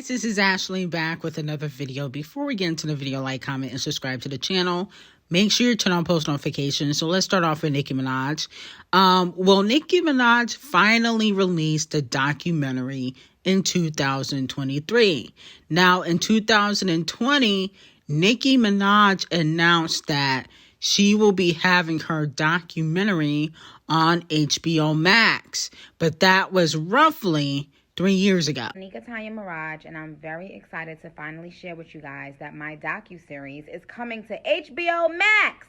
guys, this is Ashley back with another video. Before we get into the video, like, comment, and subscribe to the channel. Make sure you turn on post notifications. So let's start off with Nicki Minaj. Well, Nicki Minaj finally released a documentary in 2023. Now, in 2020, Nicki Minaj announced that she will be having her documentary on HBO Max. But that was roughly 3 years ago. CKIMINAJ, and I'm very excited to finally share with you guys that my docu-series is coming to HBO Max.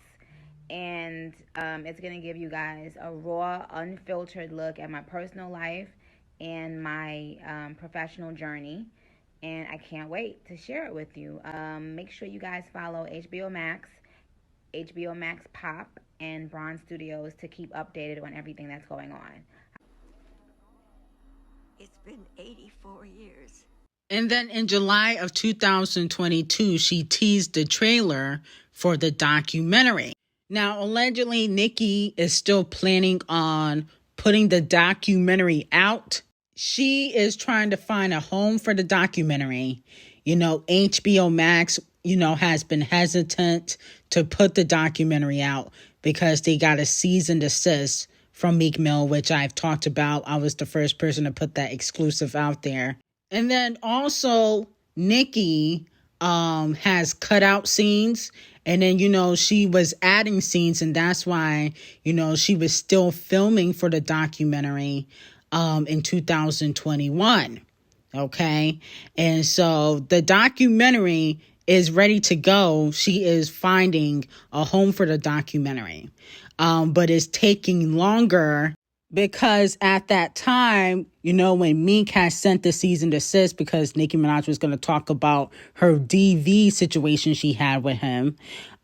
And it's going to give you guys a raw, unfiltered look at my personal life and my professional journey. And I can't wait to share it with you. Make sure you guys follow HBO Max Pop, and Bronze Studios to keep updated on everything that's going on. It's been 84 years. And then in July of 2022, she teased the trailer for the documentary. Now, allegedly, Nicki is still planning on putting the documentary out. She is trying to find a home for the documentary. You know, HBO Max, has been hesitant to put the documentary out because they got a cease and desist from Meek Mill, which I've talked about. I was the first person to put that exclusive out there. And then also Nicki has cut out scenes, and then, she was adding scenes, and that's why, she was still filming for the documentary in 2021. Okay. And so the documentary is ready to go. She is finding a home for the documentary. But it's taking longer because at that time, when Meek had sent the cease and desist because Nicki Minaj was going to talk about her DV situation she had with him,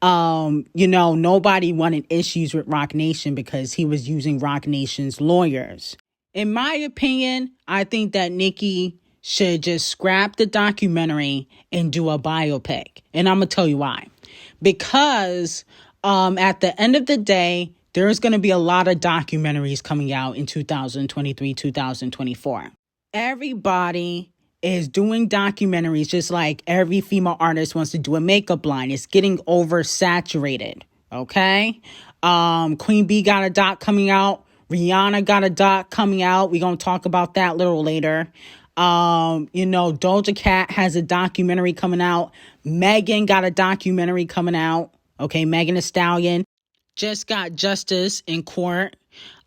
nobody wanted issues with Roc Nation because he was using Roc Nation's lawyers. In my opinion, I think that Nicki should just scrap the documentary and do a biopic. And I'm going to tell you why. Because at the end of the day, there's going to be a lot of documentaries coming out in 2023, 2024. Everybody is doing documentaries just like every female artist wants to do a makeup line. It's getting oversaturated, okay? Queen B got a doc coming out. Rihanna got a doc coming out. We're going to talk about that a little later. Doja Cat has a documentary coming out. Megan got a documentary coming out. Okay, Megan Thee Stallion just got justice in court.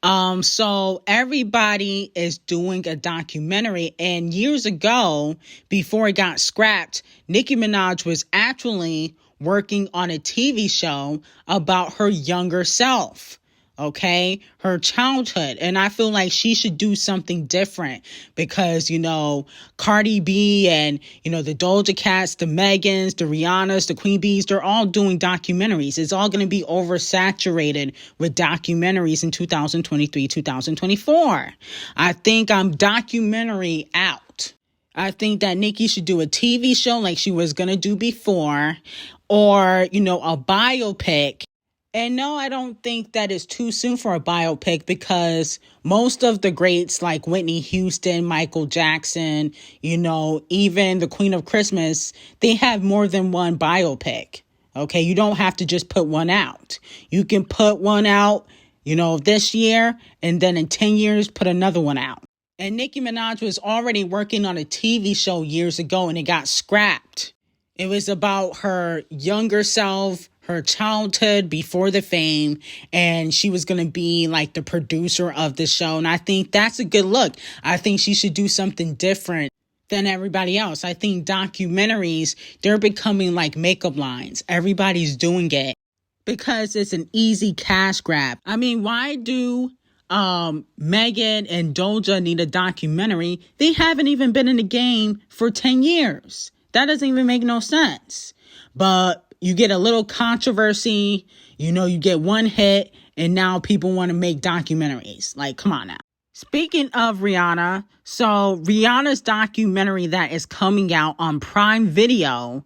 So everybody is doing a documentary. And years ago, before it got scrapped, Nicki Minaj was actually working on a TV show about her younger self. Okay, her childhood. And I feel like she should do something different because, Cardi B and, the Doja Cats, the Megans, the Rihannas, the Queen Bees, they're all doing documentaries. It's all going to be oversaturated with documentaries in 2023, 2024. I think I'm documentary out. I think that Nicki should do a TV show like she was going to do before, or, a biopic. And no, I don't think that it's too soon for a biopic because most of the greats like Whitney Houston, Michael Jackson, even the Queen of Christmas, they have more than one biopic. Okay, you don't have to just put one out. You can put one out, this year, and then in 10 years, put another one out. And Nicki Minaj was already working on a TV show years ago and it got scrapped. It was about her younger self, her childhood before the fame, and she was going to be like the producer of the show. And I think that's a good look. I think she should do something different than everybody else. I think documentaries, they're becoming like makeup lines. Everybody's doing it because it's an easy cash grab. I mean, why do Megan and Doja need a documentary? They haven't even been in the game for 10 years. That doesn't even make no sense. But you get a little controversy, you get one hit, and now people want to make documentaries. Like, come on now. Speaking of Rihanna, so Rihanna's documentary that is coming out on Prime Video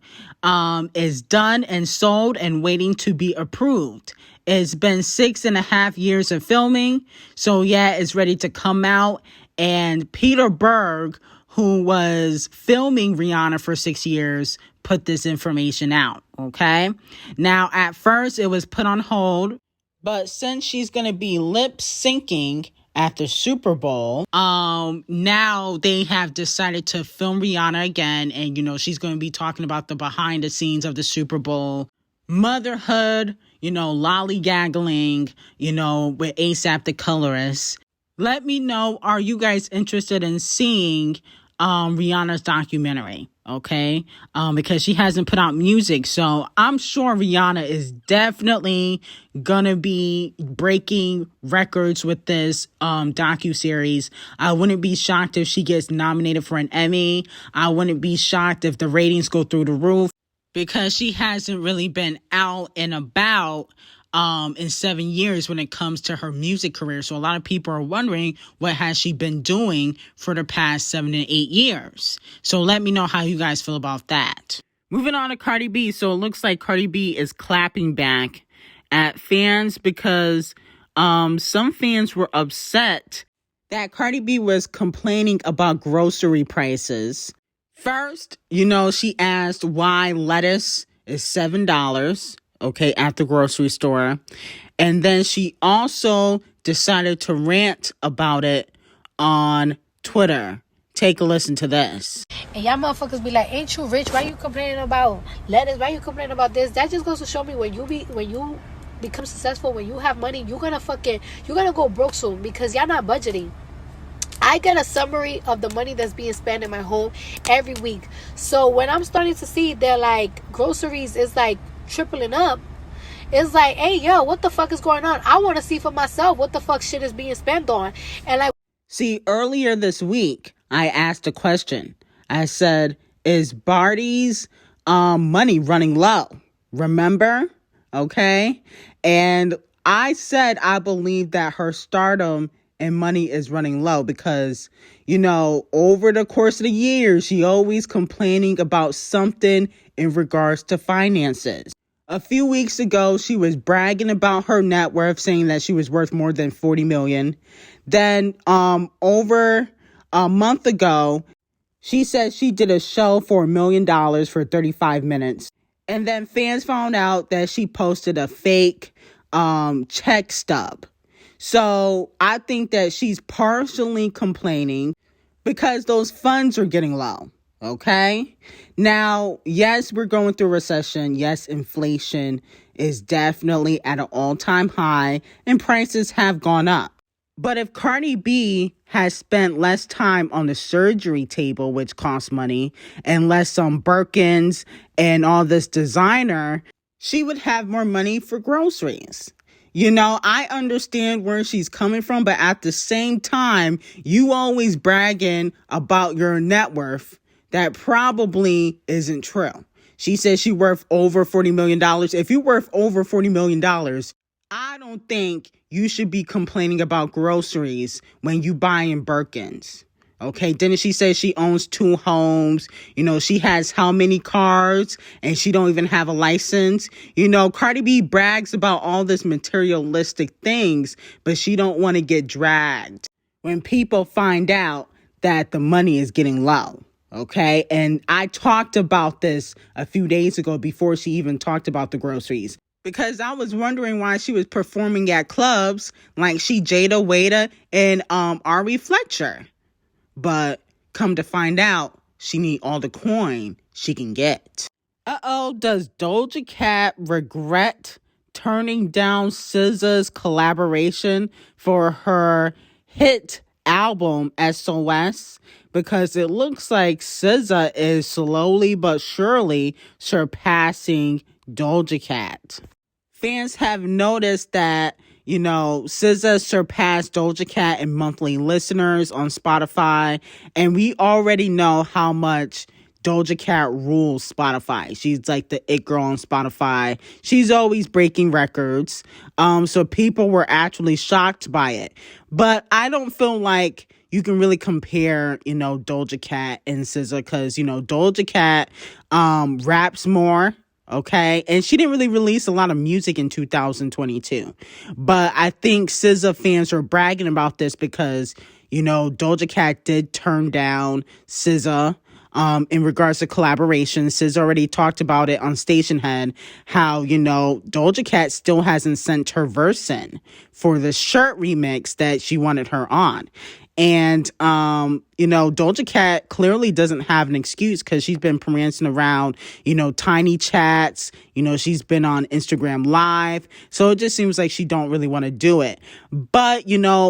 is done and sold and waiting to be approved. It's been 6.5 years of filming. So yeah, it's ready to come out. And Peter Berg, who was filming Rihanna for 6 years, put this information out, okay? Now, at first, it was put on hold, but since she's going to be lip syncing at the Super Bowl, now they have decided to film Rihanna again, and, she's going to be talking about the behind the scenes of the Super Bowl, motherhood, lollygaggling, with ASAP the colorist. Let me know, are you guys interested in seeing Rihanna's documentary, okay? Because she hasn't put out music, so I'm sure Rihanna is definitely gonna be breaking records with this docuseries. I wouldn't be shocked if she gets nominated for an Emmy. I wouldn't be shocked if the ratings go through the roof, because she hasn't really been out and about in 7 years when it comes to her music career. So a lot of people are wondering, what has she been doing for the past 7 to 8 years? So let me know how you guys feel about that. Moving on to Cardi B. So it looks like Cardi B is clapping back at fans because some fans were upset that Cardi B was complaining about grocery prices. First, she asked why lettuce is $7. Okay, at the grocery store. And then she also decided to rant about it on Twitter. Take a listen to this. And y'all motherfuckers be like, ain't you rich? Why you complaining about lettuce? Why you complaining about this? That just goes to show me when you become successful, when you have money, you're gonna go broke soon because y'all not budgeting. I get a summary of the money that's being spent in my home every week. So when I'm starting to see that like groceries is like tripling up, it's like, hey, yo, what the fuck is going on? I want to see for myself what the fuck shit is being spent on. And like, see, earlier this week, I asked a question. I said, is Barty's money running low? Remember? Okay. And I said, I believe that her stardom and money is running low because, over the course of the years, she always complaining about something in regards to finances. A few weeks ago, she was bragging about her net worth, saying that she was worth more than $40 million. Then, over a month ago, she said she did a show for $1 million for 35 minutes. And then fans found out that she posted a fake, check stub. So I think that she's partially complaining because those funds are getting low. Okay. Now, yes, we're going through a recession. Yes, inflation is definitely at an all-time high and prices have gone up. But if Cardi B has spent less time on the surgery table, which costs money, and less on Birkins and all this designer, she would have more money for groceries. I understand where she's coming from, but at the same time, you always bragging about your net worth. That probably isn't true. She says she's worth over $40 million. If you're worth over $40 million, I don't think you should be complaining about groceries when you buying Birkins. Okay, didn't she say she owns 2 homes? She has how many cars and she don't even have a license? Cardi B brags about all this materialistic things, but she don't want to get dragged when people find out that the money is getting low. Okay, and I talked about this a few days ago before she even talked about the groceries, because I was wondering why she was performing at clubs like she Jada Waiter and Ari Fletcher. But come to find out, she need all the coin she can get. Does Doja Cat regret turning down SZA's collaboration for her hit album SOS? Because it looks like SZA is slowly but surely surpassing Doja Cat. Fans have noticed that, SZA surpassed Doja Cat in monthly listeners on Spotify. And we already know how much Doja Cat rules Spotify. She's like the it girl on Spotify. She's always breaking records. So people were actually shocked by it. But I don't feel like you can really compare, Doja Cat and SZA because, Doja Cat raps more. Okay. And she didn't really release a lot of music in 2022. But I think SZA fans are bragging about this because, Doja Cat did turn down SZA in regards to collaboration. SZA already talked about it on Station Head, how, Doja Cat still hasn't sent her verse in for the shirt remix that she wanted her on. And, Doja Cat clearly doesn't have an excuse because she's been prancing around, tiny chats, she's been on Instagram Live. So it just seems like she don't really want to do it. But,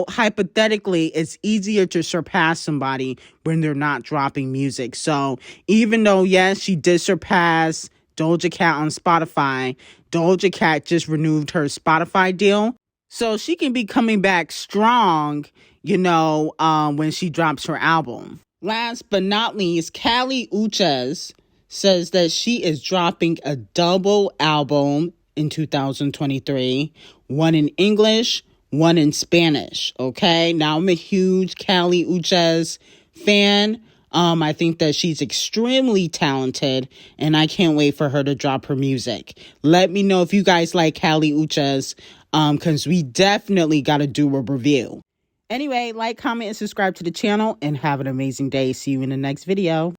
hypothetically, it's easier to surpass somebody when they're not dropping music. So even though, yes, she did surpass Doja Cat on Spotify, Doja Cat just renewed her Spotify deal. So she can be coming back strong, when she drops her album. Last but not least, Uchis says that she is dropping a double album in 2023. One in English, one in Spanish. Okay, now I'm a huge Uchis fan. I think that she's extremely talented, and I can't wait for her to drop her music. Let me know if you guys like Uchis, because we definitely got to do a review. Anyway, like, comment, and subscribe to the channel, and have an amazing day. See you in the next video.